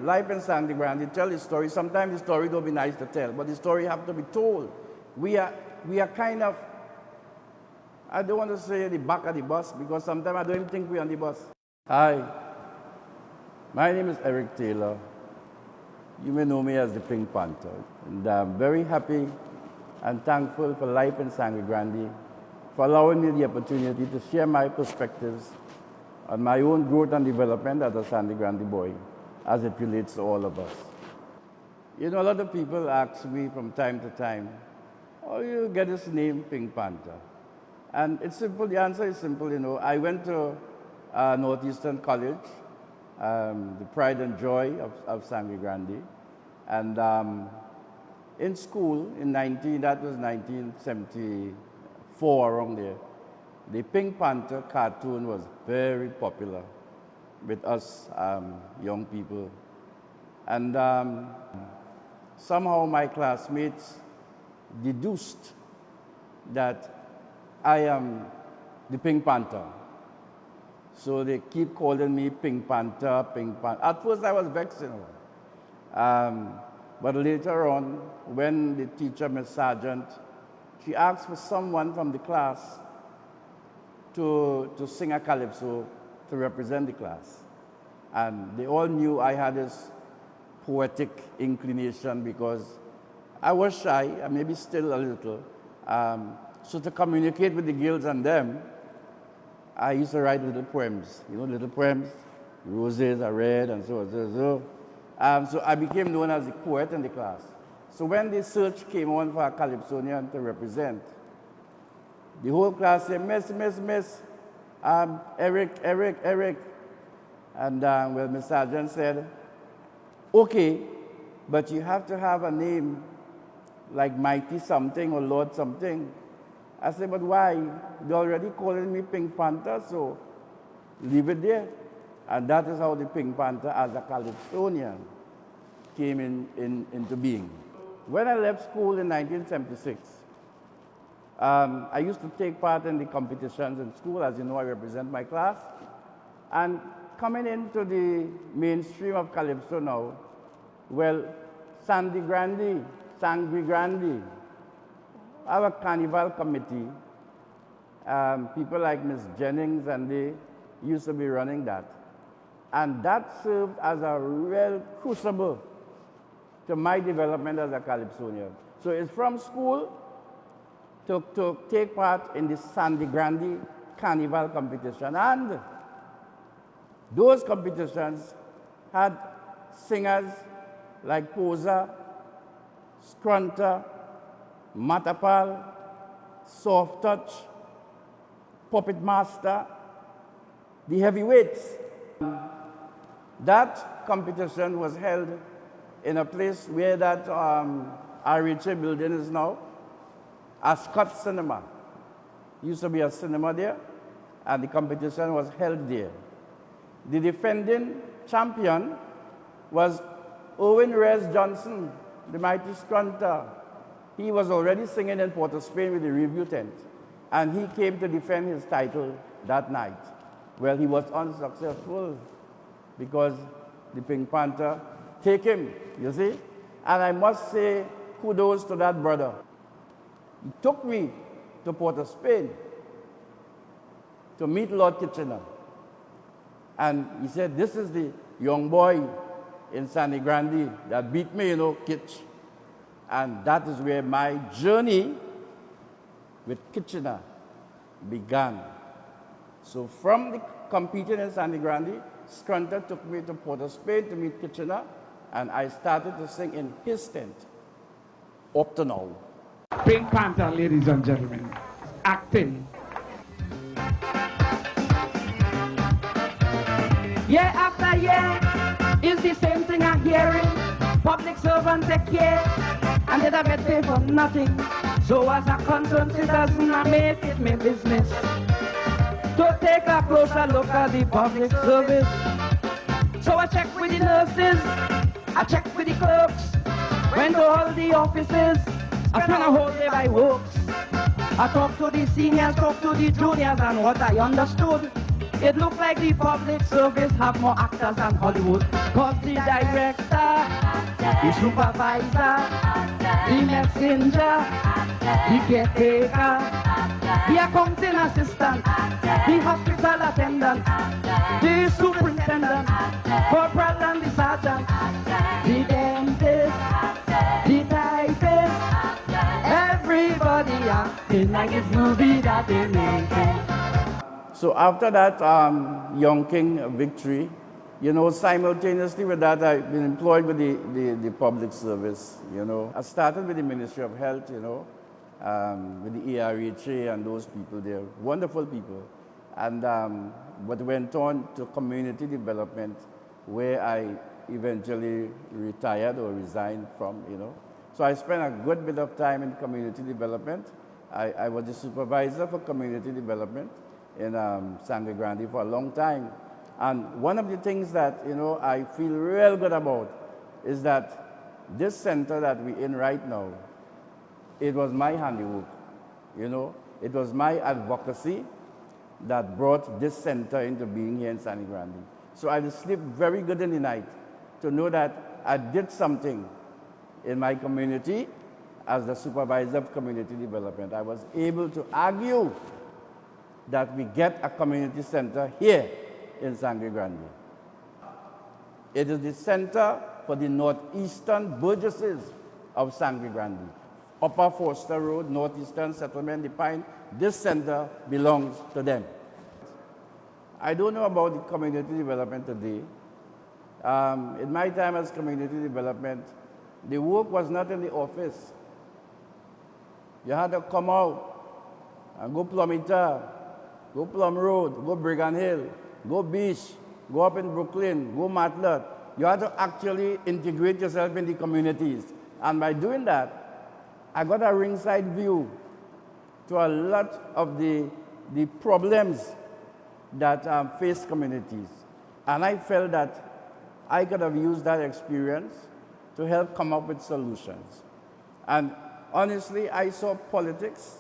life in Sangre Grande, tell the story. Sometimes the story don't be nice to tell, but the story have to be told. We are kind of, I don't want to say the back of the bus, because sometimes I don't even think we're on the bus. Hi, my name is Eric Taylor. You may know me as the Pink Panther. And I'm very happy and thankful for life in Sangre Grande, for allowing me the opportunity to share my perspectives on my own growth and development as a Sangre Grande boy, as it relates to all of us. You know, a lot of people ask me from time to time, how do you get this name, Pink Panther? And it's simple, the answer is simple, you know. I went to Northeastern College, the pride and joy of Sangre Grande. And in school, that was 1974, around there, the Pink Panther cartoon was very popular with us young people. And somehow my classmates deduced that I am the Pink Panther. So they keep calling me Pink Panther, Pink Panther. At first I was vexed, you know. But later on, when the teacher, Miss Sargent, she asked for someone from the class to sing a calypso to represent the class. And they all knew I had this poetic inclination because I was shy, and maybe still a little. So to communicate with the girls and them, I used to write little poems, you know, little poems. Roses are red and so on, so. So I became known as the poet in the class. So when the search came on for a calypsonian to represent, the whole class said, Miss, Eric. And well, Miss Sargent said, okay, but you have to have a name like Mighty something or Lord something. I said, but why? They're already calling me Pink Panther, so leave it there. And that is how the Pink Panther as a calypsonian came into being. When I left school in 1976, I used to take part in the competitions in school. As you know, I represent my class. And coming into the mainstream of calypso now, well, Sangre Grande, our carnival committee, people like Miss Jennings, and they used to be running that. And that served as a real crucible to my development as a calypsonian. So it's from school to take part in the Sangre Grande carnival competition. And those competitions had singers like Posa, Scrunter, Matapal, Soft Touch, Puppet Master, the heavyweights. That competition was held in a place where that R.J.M building is now, Ascot Cinema. Used to be a cinema there, and the competition was held there. The defending champion was Owen Reyes Johnson, the mighty Scrunter. He was already singing in Port of Spain with the review tent, and he came to defend his title that night. Well, he was unsuccessful because the Pink Panther take him, you see? And I must say kudos to that brother. He took me to Port of Spain to meet Lord Kitchener. And he said, this is the young boy in Sangre Grande that beat me, you know, Kitch. And that is where my journey with Kitchener began. So from the competing in Sangre Grande, Scrunter took me to Port of Spain to meet Kitchener, and I started to sing in his tent, up to now. Pink Panther, ladies and gentlemen, acting. Year after year is the same thing I'm hearing. Public servants take care, and they don't get paid for nothing. So as a concerned citizen, I make it my business to take a closer look at the public service. So I check with the nurses, I check with the clerks, went to all the offices, I spend a whole day by works. I talk to the seniors, talk to the juniors, and what I understood It looks like the public service have more actors than Hollywood. Cause the director, the supervisor, the messenger, the caretaker, the accounting assistant, the hospital attendant, the superintendent, corporal and the sergeant, the dentist, the typist, everybody acting like it's movie that they making. So after that Young King victory, you know, simultaneously with that, I've been employed with the public service, you know. I started with the Ministry of Health, you know, with the R.J.M and those people there, wonderful people. And but went on to community development, where I eventually retired or resigned from, you know. So I spent a good bit of time in community development. I was the supervisor for community development in Sangre Grande for a long time. And one of the things that, you know, I feel real good about is that this center that we're in right now, it was my handiwork, you know. It was my advocacy that brought this center into being here in Sangre Grande. So I sleep very good in the night to know that I did something in my community as the supervisor of community development. I was able to argue that we get a community center here in Sangre Grande. It is the center for the northeastern burgesses of Sangre Grande. Upper Forster Road, Northeastern Settlement, the Pine, this center belongs to them. I don't know about the community development today. In my time as community development, the work was not in the office. You had to come out and go Plumita, go Plum Road, go Brigham Hill, go Beach, go up in Brooklyn, go Matlet. You had to actually integrate yourself in the communities. And by doing that, I got a ringside view to a lot of the problems that face communities. And I felt that I could have used that experience to help come up with solutions. And honestly, I saw politics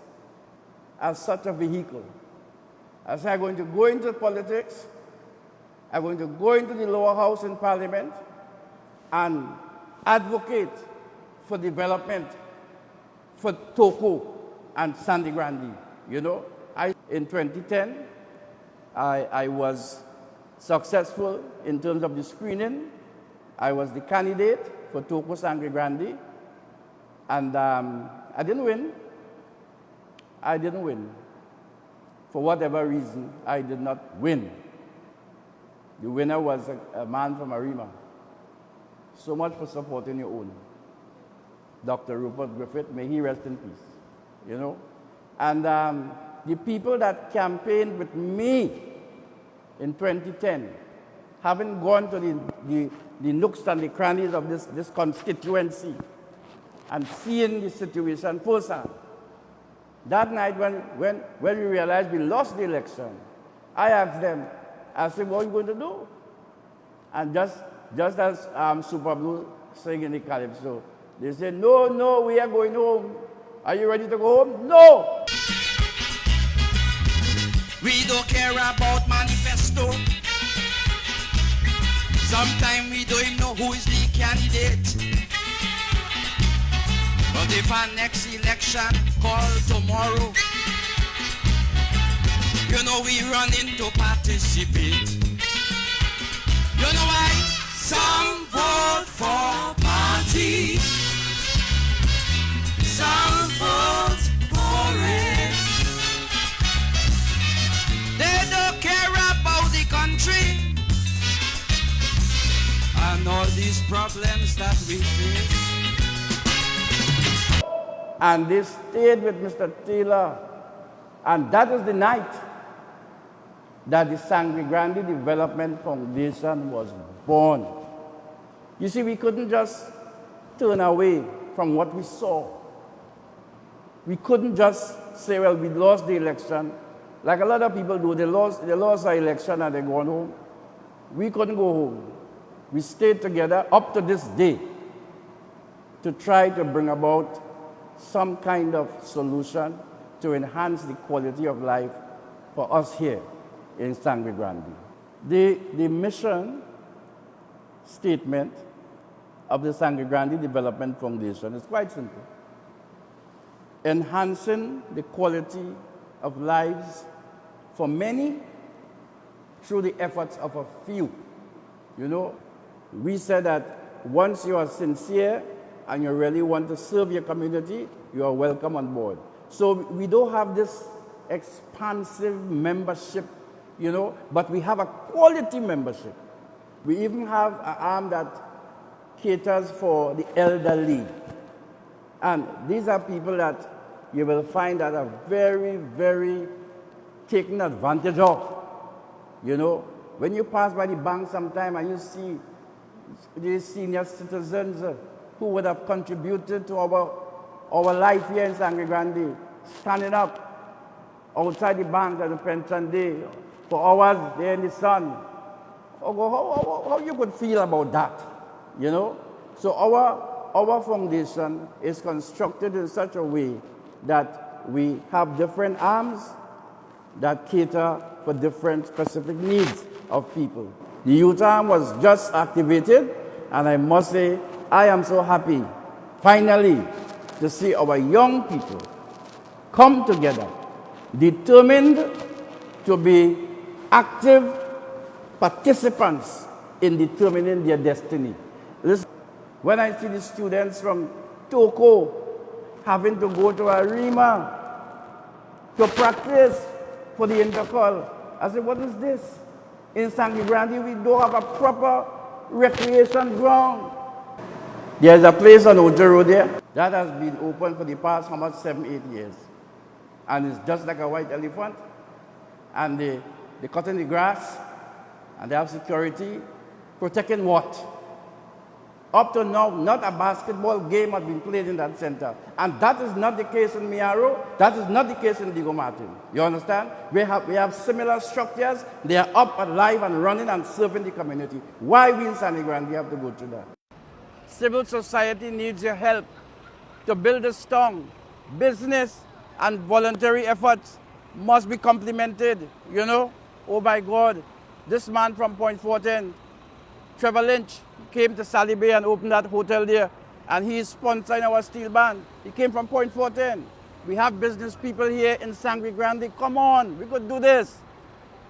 as such a vehicle. I said, I'm going to go into politics, I'm going to go into the lower house in Parliament and advocate for development for Toco and Sangre Grande, you know. In 2010, I was successful in terms of the screening. I was the candidate for Toco Sangre Grande, and I didn't win. I didn't win. For whatever reason, I did not win. The winner was a man from Arima. So much for supporting your own. Dr. Rupert Griffith, may he rest in peace, you know. And the people that campaigned with me in 2010, having gone to the nooks and the crannies of this constituency and seeing the situation firsthand. That night when we realized we lost the election, I asked them, I said, what are you going to do? And just as Super Blue sang in the Calypso, they said, no, we are going home. Are you ready to go home? No! We don't care about manifesto. Sometimes we don't even know who is the candidate. But if our next election call tomorrow, you know we run in to participate. You know why? Some vote for party, some vote for it. They don't care about the country and all these problems that we face. And they stayed with Mr. Taylor. And that was the night that the Sangre Grande Development Foundation was born. You see, we couldn't just turn away from what we saw. We couldn't just say, well, we lost the election. Like a lot of people do, they lost our election and they're going home. We couldn't go home. We stayed together up to this day to try to bring about some kind of solution to enhance the quality of life for us here in Sangre Grande. The mission statement of the Sangre Grande Development Foundation is quite simple. Enhancing the quality of lives for many through the efforts of a few. You know, we said that once you are sincere and you really want to serve your community, you are welcome on board. So we don't have this expansive membership, you know, but we have a quality membership. We even have an arm that caters for the elderly. And these are people that you will find that are very, very taken advantage of. You know, when you pass by the bank sometime and you see these senior citizens who would have contributed to our life here in Sangre Grande, standing up outside the bank on the pension day for hours there in the sun. How you could feel about that, you know? So our foundation is constructed in such a way that we have different arms that cater for different specific needs of people. The youth arm was just activated, and I must say, I am so happy, finally, to see our young people come together, determined to be active participants in determining their destiny. Listen, when I see the students from Toko having to go to Arima to practice for the intercall, I said, what is this? In Sangre Grande, we don't have a proper recreation ground. There's a place on Ojo Road there that has been open for the past, 7-8 years. And it's just like a white elephant. And they cut in the grass, and they have security protecting what? Up to now, not a basketball game has been played in that center. And that is not the case in Miaro. That is not the case in Diego Martin. You understand? We have similar structures. They are up, alive, and running and serving the community. Why we in Sangre Grande have to go through that? Civil society needs your help to build a strong business, and voluntary efforts must be complemented, you know? Oh my God, this man from Point 14, Trevor Lynch, came to Sally Bay and opened that hotel there, and he is sponsoring our steel band. He came from Point 14. We have business people here in Sangre Grande. Come on, we could do this.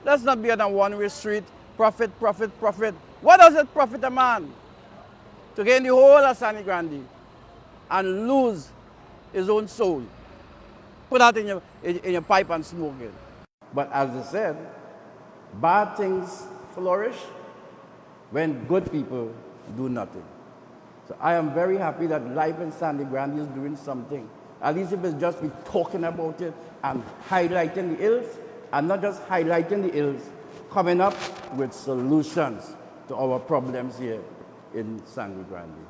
Let's not be on a one-way street. Profit, profit, profit. What does it profit a man to gain the whole of Sangre Grande and lose his own soul? Put that in your pipe and smoke it. But as I said, bad things flourish when good people do nothing. So I am very happy that life in Sangre Grande is doing something. At least if it's just be talking about it and highlighting the ills, and not just highlighting the ills, coming up with solutions to our problems here in Sangre Grande.